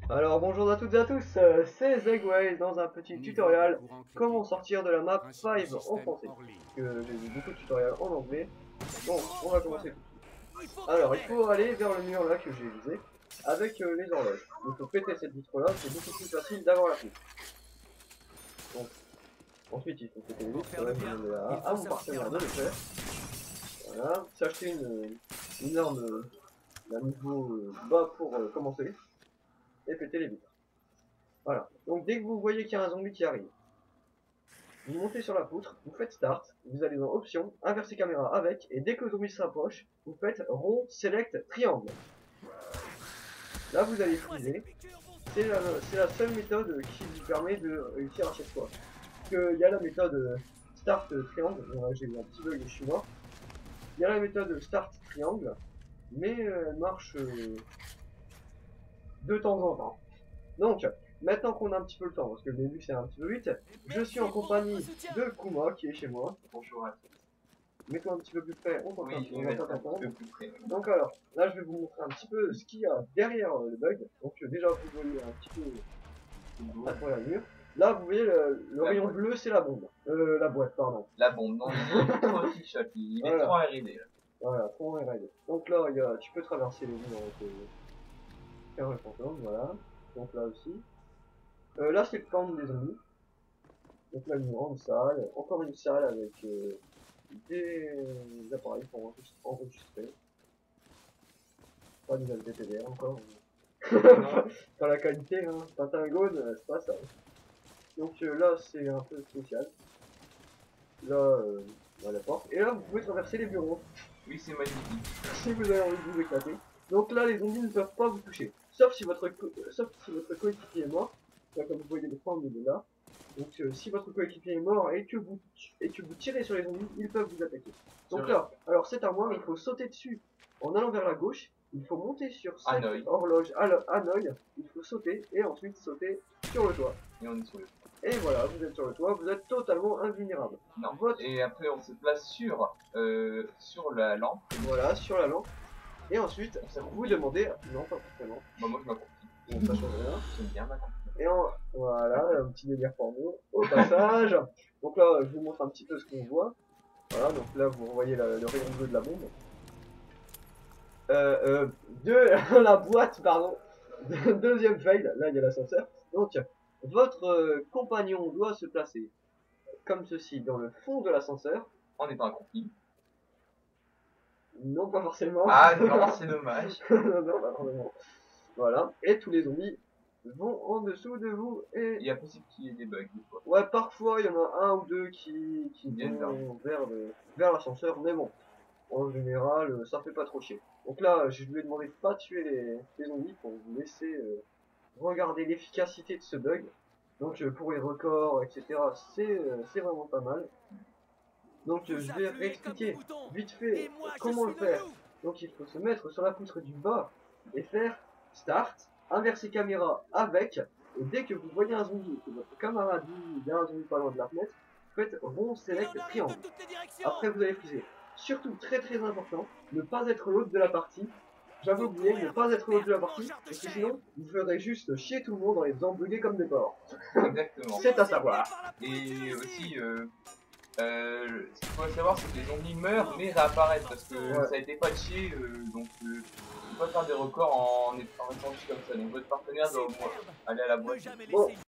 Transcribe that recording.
Alors bonjour à toutes et à tous, c'est Zegway dans un petit tutoriel comment sortir de la map 5 en français. Parce que j'ai vu beaucoup de tutoriels en anglais, donc on va commencer tout de suite. Alors il faut aller vers le mur là que j'ai visé avec les horloges. Il faut péter cette vitre là, c'est beaucoup plus facile d'avoir la vitre. Donc ensuite il faut péter les vitres, je vais demander à mon partenaire de le faire. Voilà, s'acheter une arme d'un niveau bas pour commencer et péter les vitres. Voilà. Donc dès que vous voyez qu'il y a un zombie qui arrive, vous montez sur la poutre, vous faites start, vous allez dans options, inverser caméra avec, et dès que le zombie s'approche, vous faites rond, select, triangle. Là vous allez friser. C'est la seule méthode qui vous permet de réussir à chaque fois. Parce qu'il y a la méthode start triangle, j'ai eu un petit bug, je suis mort. Il y a la méthode start triangle, mais elle marche de temps en temps. Donc, maintenant qu'on a un petit peu le temps, parce que le début c'est un petit peu vite, je suis en compagnie de Kuma qui est chez moi. Bonjour à tous. Mets-toi un petit peu plus près, on t'entend. Oui, je vais mettre un petit peu plus près. Donc alors, là je vais vous montrer un petit peu ce qu'il y a derrière le bug. Donc déjà vous voyez un petit peu à travers le mur. Là vous voyez le rayon boîte. bleu c'est la bombe. La boîte, pardon. La bombe, non, il est trop t-shirt, il est trop R&D. Voilà, trop raid. Donc là tu peux traverser les murs avec faire le fantôme, voilà. Donc là aussi. Là c'est le camp des zombies. Donc là une grande salle, encore une salle avec des appareils pour enregistrer. Pas des LPPDR encore. Pas la qualité, hein. Pentagone, c'est pas ça. Donc là c'est un peu spécial. Là, la porte. Et là vous pouvez traverser les bureaux. Oui, c'est magnifique. Si vous avez envie de vous éclater. Donc là les zombies ne peuvent pas vous toucher. Sauf si votre coéquipier est mort. Là, comme vous voyez l'écran, il est là. Donc si votre coéquipier est mort et que vous tirez sur les zombies, ils peuvent vous attaquer. Donc là, alors cette armoire, il faut sauter dessus en allant vers la gauche. Il faut monter sur cette horloge Hanoï. Il faut sauter et ensuite sauter sur le toit. Et on est sur le toit. Et voilà, vous êtes sur le toit, vous êtes totalement invulnérable. Non. Et après on se place sur la lampe. Voilà, sur la lampe. Et ensuite, vous demandez... Non, pas forcément. Bah, moi je m'accroupis. Bon, ça change rien. J'aime bien m'accroupir. Et voilà, un petit délire porno au passage. Donc là, je vous montre un petit peu ce qu'on voit. Voilà, donc là, vous voyez le rayon bleu de la bombe. De la boîte, pardon. Deuxième fail, là, il y a l'ascenseur. Donc, votre compagnon doit se placer comme ceci dans le fond de l'ascenseur. En étant accroupi. Non, pas forcément. Ah non, c'est dommage. Non, pas forcément. Voilà, et tous les zombies vont en dessous de vous et... Il y a possible qu'il y ait des bugs des fois. Ouais, parfois il y en a un ou deux qui viennent vers l'ascenseur, mais bon, en général, ça fait pas trop chier. Donc là, je lui ai demandé de pas tuer les zombies pour vous laisser regarder l'efficacité de ce bug. Donc pour les records, etc., c'est vraiment pas mal. Donc je vais réexpliquer vite fait comment le faire. Donc il faut se mettre sur la poutre du bas et faire start, inverser caméra avec, et dès que vous voyez un zombie et que votre camarade dit il y a un zombie pas loin de la fenêtre, faites rond, select, triangle. Après vous allez friser. Surtout très important, ne pas être l'autre de la partie. J'avais oublié, ne pas être l'autre de la partie, parce que sinon vous ferez juste chier tout le monde en les faisant bugger comme des porcs. Exactement. C'est à savoir. Et aussi, ce qu'il faut savoir, c'est que les zombies meurent mais réapparaissent parce que ça a été patché, donc on peut pas faire des records en étant juste comme ça. Donc votre partenaire doit aller à la boîte. Bon.